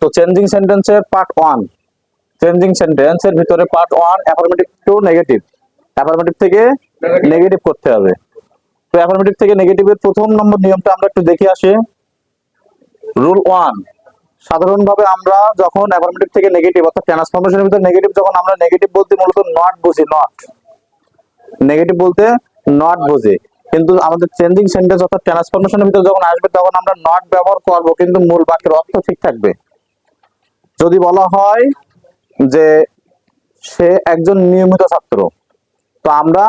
তো চেঞ্জিং সেন্টেন্সের part 1, changing সেন্টেন্সের ভিতরে part 1 affirmative two negative, affirmative থেকে নেগেটিভ করতে হবে। তো অ্যাফার্মেটিভ থেকে নেগেটিভের প্রথম নম্বর নিয়মটা আমরা একটু দেখে আসি। রুল 1, সাধারণভাবে আমরা যখন অ্যাফার্মেটিভ থেকে নেগেটিভ অর্থাৎ ট্রান্সফরমেশনের ভিতরে নেগেটিভ, যখন আমরা নেগেটিভ বলতে মূলত নট বুঝি, নট নেগেটিভ বলতে নট বুঝি, কিন্তু আমাদের চেঞ্জিং সেন্টেন্স অর্থাৎ ট্রান্সফরমেশনের ভিতরে যখন আসবে তখন আমরা নট ব্যবহার করব, কিন্তু মূল বাক্যের অর্থ ঠিক থাকবে। যদি বলা হয় যে সে একজন নিয়মিত ছাত্র, তো আমরা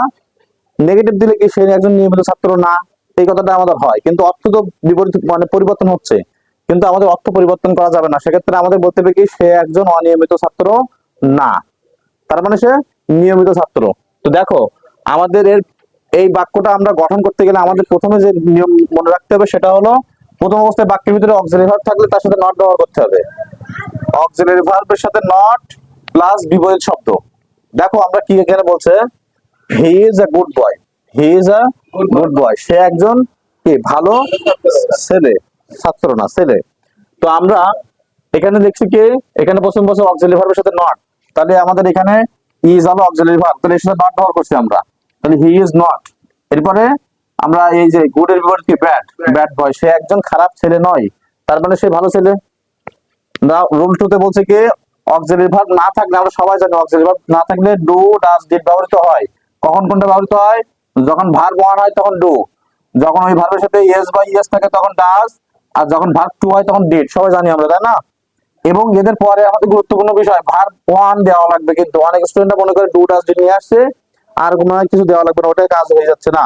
নেগেটিভ দিলে কি সে একজন নিয়মিত ছাত্র না, এই কথাটা আমাদের হয়, কিন্তু অর্থ তো বিপরীত মানে পরিবর্তন হচ্ছে, কিন্তু আমাদের অর্থ পরিবর্তন করা যাবে না। সেক্ষেত্রে আমাদের বলতে হবে কি সে একজন অনিয়মিত ছাত্র না, তার মানে সে নিয়মিত ছাত্র। তো দেখো আমাদের এই বাক্যটা আমরা গঠন করতে গেলে আমাদের প্রথমে যে নিয়ম মনে রাখতে হবে সেটা হলো, প্রথম অবস্থায় বাক্যের ভিতরে অক্সিলারি ভার্ব থাকলে তার সাথে নট ব্যবহার করতে হবে। অক্সিলারি ভার্বের সাথে নট প্লাস বিপরীত শব্দ। দেখো আমরা কি এখানে বলছে, he is a good boy, he is a good boy, সে একজন কি ভালো ছেলে, ছাত্র না ছেলে। তো আমরা এখানে দেখছি কি এখানে প্রথম বছর অক্সিলারি ভার্বের সাথে নট, তাহলে আমাদের এখানে ইজ হলো অক্সিলারি ভার্ব, তাহলে এর সাথে নট ব্যবহার করছি আমরা, তাহলে হি ইজ নট। এরপরে আমরা এই যে গুড এর বিপরীত কি ব্যাড, ব্যাড বয়, সে একজন খারাপ ছেলে নয়, তার মানে সে ভালো ছেলে। রুল 2 তে বলছে কি অক্সিলারি ভার্ব না থাকলে, আমরা সবাই জানি অক্সিলারি ভার্ব না থাকলে ডু ডাজ ডিড ব্যবহৃত হয়। কখন কোনটা ব্যবহৃত হয়? যখন ভার্ব 1 হয় তখন ডু, যখন ওই ভার্বের সাথে ইয়েস বা ইয়েস থাকে তখন ডাজ, আর যখন ভার্ব 2 হয় তখন ডিড, সবাই জানি আমরা, তাই না? এবং এদের পরে আমাদের গুরুত্বপূর্ণ বিষয় ভার্ব 1 দেওয়া লাগবে, কিন্তু অনেক স্টুডেন্টরা মনে করে ডু ডাজ ডিড নিয়ে আসছে আর কোনো কিছু দেওয়া লাগবে না, ওটাই কাজ হয়ে যাচ্ছে না।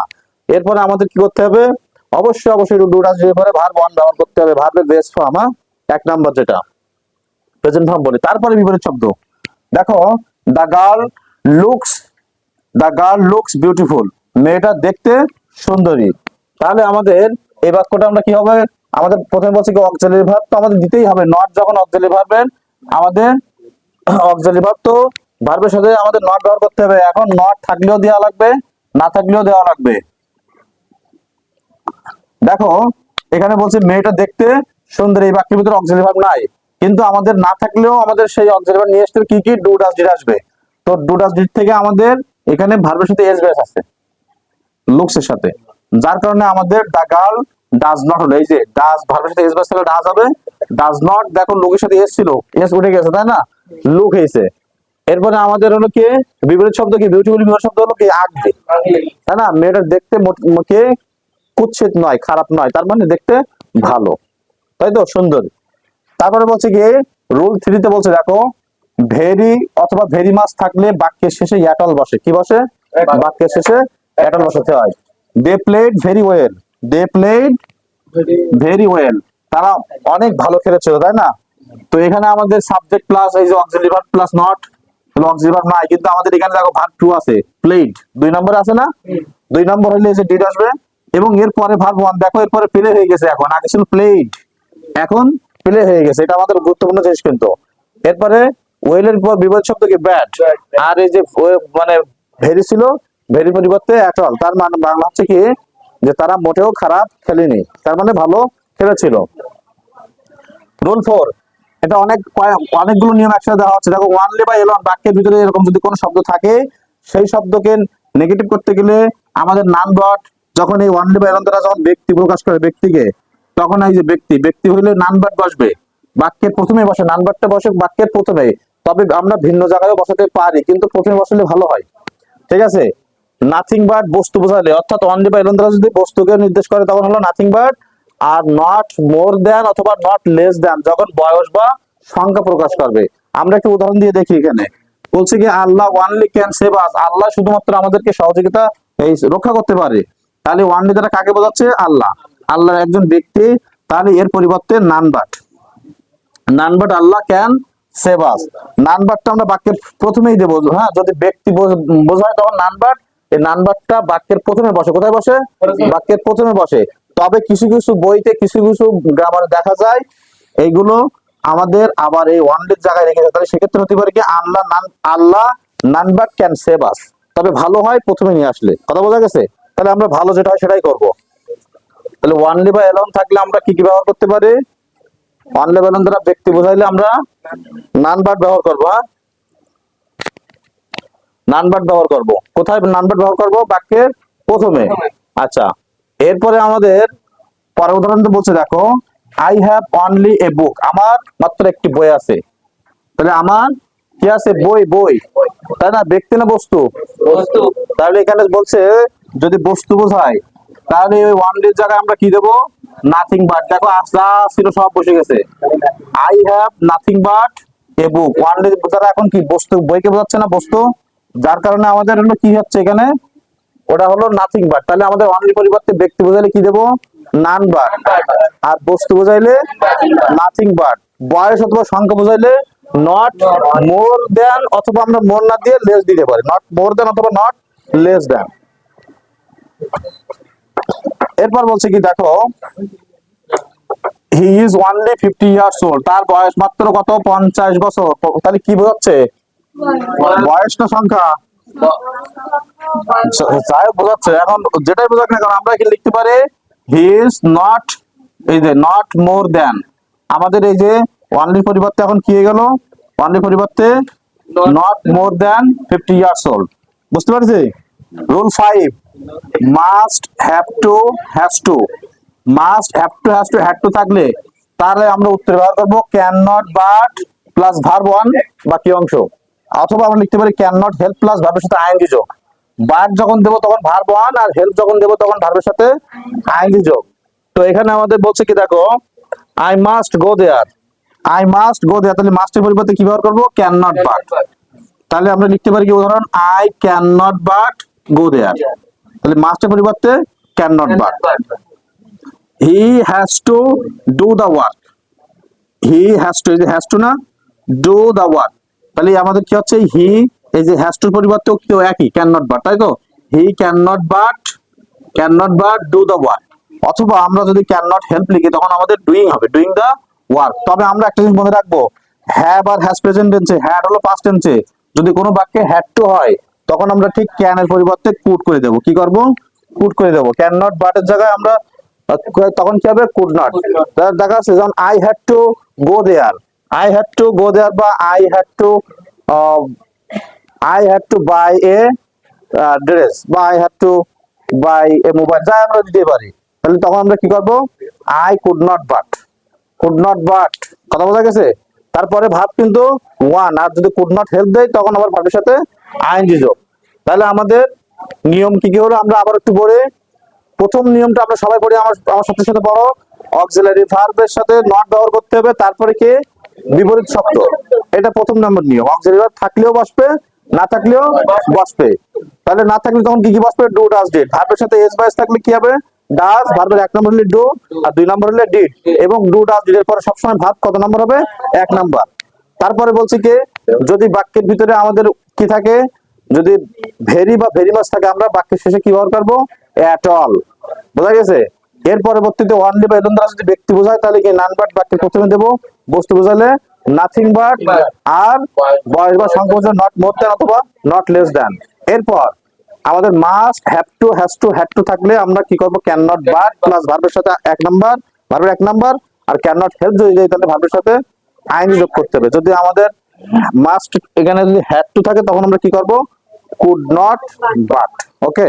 এরপরে আমাদের কি করতে হবে, অবশ্যই ডু ডাজ ডিড এর পরে ভার্ব 1 ব্যবহার করতে হবে, ভার্বের বেস ফর্ম, 1 নাম্বার যেটা প্রেজেন্ট ফর্ম বলি। তারপরে বিপরীত শব্দ, দেখো the girl looks, the girl looks beautiful, মেয়েটা দেখতে সুন্দরী। তাহলে আমাদের এই বাক্যটা আমরা কি হবে, আমাদের প্রথমে বলছি কি অক্সিলারি ভার্ব তো আমাদের দিতেই হবে, নট যখন অক্সিলারি ভার্বের আমাদের অক্সিলারি ভার্ব তো ভার্বের সাথে আমাদের নট ব্যবহার করতে হবে। এখন নট থাকলেও দেওয়া লাগবে, না থাকলেও দেওয়া লাগবে। দেখো এখানে বলছে মেয়েটা দেখতে সুন্দরী, এই বাক্যের ভিতরে অক্সিলারি ভার্ব নাই, কিন্তু আমাদের না থাকলেও আমাদের সেই অক্সিলারি ভার্ব নিয়ে আসতে কি কি ডু ডাজ ডিড আসবে। তো ডু ডাজ ডিড থেকে আমাদের এখানে ভার্বের সাথে এস বেস আছে লুকস এর সাথে, যার কারণে আমাদের দা গার্ল ডাজ নট হলো, এই যে ডাজ ভার্বের সাথে এস বেস থাকলে ডাজ হবে, ডাজ নট দেখো লুকের সাথে এস ছিল, এস উঠে গেছে তাই না, লুক হয়েছে। এরপরে আমাদের হলো কি বিপরীত শব্দ, কি বিউটিফুল বিপরীত শব্দ হলো কি আগলি, তাই না? মেয়েটা দেখতে কি কুৎসিত নয়, খারাপ নয়, তার মানে দেখতে ভালো, তাই তো, সুন্দর। তারপরে বলছে কি রুল 3 তে বলছে দেখো ভেরি অথবা ভেরি মাছ থাকলে বাক্যের শেষে অ্যাটল বসে, কি বসে? বাক্যের শেষে অ্যাটল বসাতে হয়। They played very well, they played very well, তারা অনেক ভালো খেলেছিল, তাই না? তো এখানে আমাদের সাবজেক্ট প্লাস এই যে auxiliary verb plus not, auxiliary verb নাই, কিন্তু আমাদের এখানে দেখো ভার্ব 2 আছে, প্লেড 2 নম্বর আছে না, 2 নম্বর হলে এই যে ডিড আসবে, এবং এর পরে ভার্ব 1, দেখো এরপরে প্লে হয়ে গেছে, এখন আগে ছিল প্লেড এখন প্লে হয়ে গেছে, এটা আমাদের গুরুত্বপূর্ণ জিনিস কিন্তু। এরপরে ওয়েলের পর বিপরীত শব্দ কি ব্যাড, আর এই যে মানে ভেরি ছিল, ভেরি পরিবর্তে অ্যাটল, তার মানে বাংলা হচ্ছে কি যে তারা মোটেও খারাপ খেলেনি, তার মানে ভালো খেলেছিল। রুল 4, এটা অনেকগুলো নিয়ম একসাথে দেওয়া হচ্ছে। দেখো ওয়ানলি বা এলন বাক্যের ভিতরে এরকম যদি কোনো শব্দ থাকে সেই শব্দকে নেগেটিভ করতে গেলে আমাদের নান বাট, যখন এই ওয়ানলি বা এলন দ্বারা যখন ব্যক্তি প্রকাশ করে ব্যক্তিকে, তখন এই যে ব্যক্তি হইলে নান বাট বসবে, বাক্যের প্রথমে বসে, নান বাটটা বসে বাক্যের প্রথমে, তবে আমরা ভিন্ন জায়গায় বসাতে পারি, কিন্তু প্রথমে বসালে ভালো হয়, ঠিক আছে? নাথিং বাট বস্তু বোঝালে, অর্থাৎ অনলি বা এলন দ্বারা যদি বস্তুকে নির্দেশ করে তখন হলো nothing but, are not more than অথবা নট লেস দ্যান যখন বয়স বা সংখ্যা প্রকাশ করবে। আমরা একটা উদাহরণ দিয়ে দেখি, এখানে বলছে কি আল্লাহ ওয়ানলি ক্যান সেভ আস, আল্লাহ শুধুমাত্র আমাদেরকে সহযোগিতা এই রক্ষা করতে পারে, তাহলে ওয়ানলি দ্বারা কাকে বোঝাচ্ছে? আল্লাহ, আল্লাহর একজন ব্যক্তি, তাহলে এর পরিবর্তে none but Allah can save us, none বাটটা আমরা বাক্যের প্রথমেই দেবো, হ্যাঁ, যদি ব্যক্তি বোঝায় তখন নান বাট, এই নান বাটটা বাক্যের প্রথমে বসে, কোথায় বসে? বাক্যের প্রথমে বসে। তবে কিছু কিছু বইতে কিছু কিছু গ্রামারে দেখা যায় এইগুলো আমাদের আবার এই ওয়ানলির জায়গায় রেখেছে, তাহলে সেক্ষেত্রে হতে পারে কি আল্লাহ নান বাট ক্যান সেভ আস, তবে ভালো হয় প্রথমে নিয়ে আসলে, কথা বোঝা গেছে? তাহলে আমরা ভালো যেটা হয় সেটাই করব। তাহলে ওয়ানলি বা এলন থাকলে আমরা কি কি ব্যবহার করতে পারি? অনলি বেলুন দ্বারা ব্যক্তি বোঝাইলে আমরা নান বাট ব্যবহার করবো। নান বাট ব্যবহার করব। কোথায় নান বাট ব্যবহার করব? বাক্যের প্রথমে। আচ্ছা, এরপরে আমাদের পরের উদাহরণটা বলছে, দেখো আই হ্যাভ অনলি এ বুক, আমার মাত্র একটি বই আছে। তাহলে আমার কি আছে? বই। বই, তাই না? ব্যক্তি না বস্তু? বস্তু। তাহলে এখানে বলছে যদি বস্তু বোঝায় তাহলে ওই অনলির জায়গায় আমরা কি দেবো? Nothing but. দেখো যা ছিল সব বসে গেছে। I have nothing but A book, only দ্বারা এখন কি বস্তু, বইকে বোঝাচ্ছে না? বস্তু, যার কারণে আমাদের হলো কি হচ্ছে এখানে, ওটা হলো নাথিং বাট। তাহলে আমাদের অনলি পরিবর্তে ব্যক্তি বোঝাইলে কি দেবো? None but. আর বস্তু বোঝাইলে নাথিং বাট। বয়স অথবা সংখ্যা বোঝাইলে নট মোর দেন, অথবা আমরা মোর না দিয়ে লেস দিতে পারি, নট মোর দেন অথবা নট লেস দেন। এরপর বলছে কি, দেখো he is only 50 years old, তার বয়স মাত্র কত? 50 বছর। তাহলে কি বোঝাচ্ছে? বয়স না সংখ্যা? যাই বোঝাচ্ছে। এখন যেটাই বোঝাক না কেন আমরা কি লিখতে পারি? হি ইজ নট, এই যে নট মোর দেন, আমাদের এই যে অনলি পরিবর্তে এখন কি হয়ে গেল? অনলি পরিবর্তে not more than 50 years old. বুঝতে পারছি? Rule 5, must have to has to. Must have to has to, had to থাকলে তাহলে আমরা উত্তর ব্যবহার করবো can not but plus verb one বাকি অংশ, অথবা আমরা লিখতে পারি ক্যান নট হেল্প প্লাস ভার্বের সাথে আইএনজি যোগ। বাট যখন দেবো তখন ভার্ব ওয়ান, আর হেল্প যখন দেবো তখন ভার্বের সাথে আইএনজি যোগ। তো এখানে আমাদের বলছে কি, দেখো I must go there, I must go there, তাহলে মাস্টের পরিবর্তে কি ব্যবহার করবো? Can not but. তাহলে আমরা লিখতে পারি কি উদাহরণ, I can not but go there, তাহলে মাস্টের পরিবর্তে can not but. He has to do the work, he has to, এই যে হ্যাজ টু না, ডু দা ওয়ার্ক, তাহলে আমাদের কি হচ্ছে? হি, এই যে হ্যাজ টুর পরিবর্তে কেউ একই ক্যান নট বাট, তাই তো? He can not but do the work. অথবা আমরা যদি ক্যান নট হেল্প লিখি তখন আমাদের ডুইং হবে, ডুইং দা ওয়ার্ক। তবে আমরা একটা জিনিস মনে রাখবো, হ্যাভ আর হ্যাজ প্রেজেন্ট টেন্সে, হ্যাড হলো পাস্ট টেন্সে, যদি কোনো বাক্যে হ্যাড টু হয় তখন আমরা ঠিক ক্যান এর পরিবর্তে কুড করে দেবো। কি করবো? কুড করে দেবো। ক্যান নট বাটের জায়গায় আমরা তখন কি হবে? Could not. দেখা যাচ্ছে যেমন I had to go there, I had to go there, বা I had to buy a dress, বা I had to buy a mobile, যা আমরা দিতে পারি। তাহলে তখন আমরা কি করবো? I could not but, could not but. কথা বোঝা গেছে? তারপরে ভাব কিন্তু ওয়ান, আর যদি কুড নট হেল্প দেয় তখন আবার ভাবের সাথে আইএনজি যোগ। তাহলে আমাদের নিয়ম কি কি হলো আমরা আবার একটু পড়ে, প্রথম নিয়মটা আমরা সবাই পড়ি, আমার আমার সাথে সাথে পড়ো। অক্সিলারি ভার্বের সাথে নট ব্যবহার করতে হবে, তারপরে কি? বিপরীত শব্দ। এটা প্রথম নম্বর নিয়ম। অক্সিলারি ভার্ব থাকলেও বসবে, না থাকলেও বসবে। তাহলে না থাকলে তখন কি কি বসবে? Do does did. ভার্বের সাথে এস বাইস থাকলে কি হবে? ডাজ, ভার্বের এক নম্বর হলে ডু, আর দুই নম্বর হলে ডিড। এবং ডু ডাজ ডিড এর পরে সবসময় ভার্ব কত নম্বর হবে? এক নম্বর। তারপরে বলছি কি, যদি বাক্যের ভিতরে আমাদের কি থাকে, যদি ভেরি বা ভেরি মাছ থাকে আমরা বাক্যের শেষে কি ব্যবহার করবো? At all. বোঝা গেছে? এর পরবর্তীতে অনলি বা এলন দ্বারা যদি ব্যক্তি বোঝায় তাহলে কি নান বাট বাক্যের প্রথমে দেবো, বস্তু বোঝালে নাথিং বাট, আর বয়স বা সংখ্যা বোঝালে নট মোর দেন অথবা নট লেস দেন। এরপর আমাদের must have to has to had to থাকলে আমরা কি করবো? ক্যান নট বাট প্লাস ভার্বের সাথে এক নাম্বার, ভার্বের এক নাম্বার, আর ক্যান নট হেল্প যদি যাই তাহলে ভার্বের সাথে আইনি যোগ করতে হবে। যদি আমাদের মাস্ট এখানে যদি হ্যাড টু থাকে তখন আমরা কি করবো? Could not but. ওকে।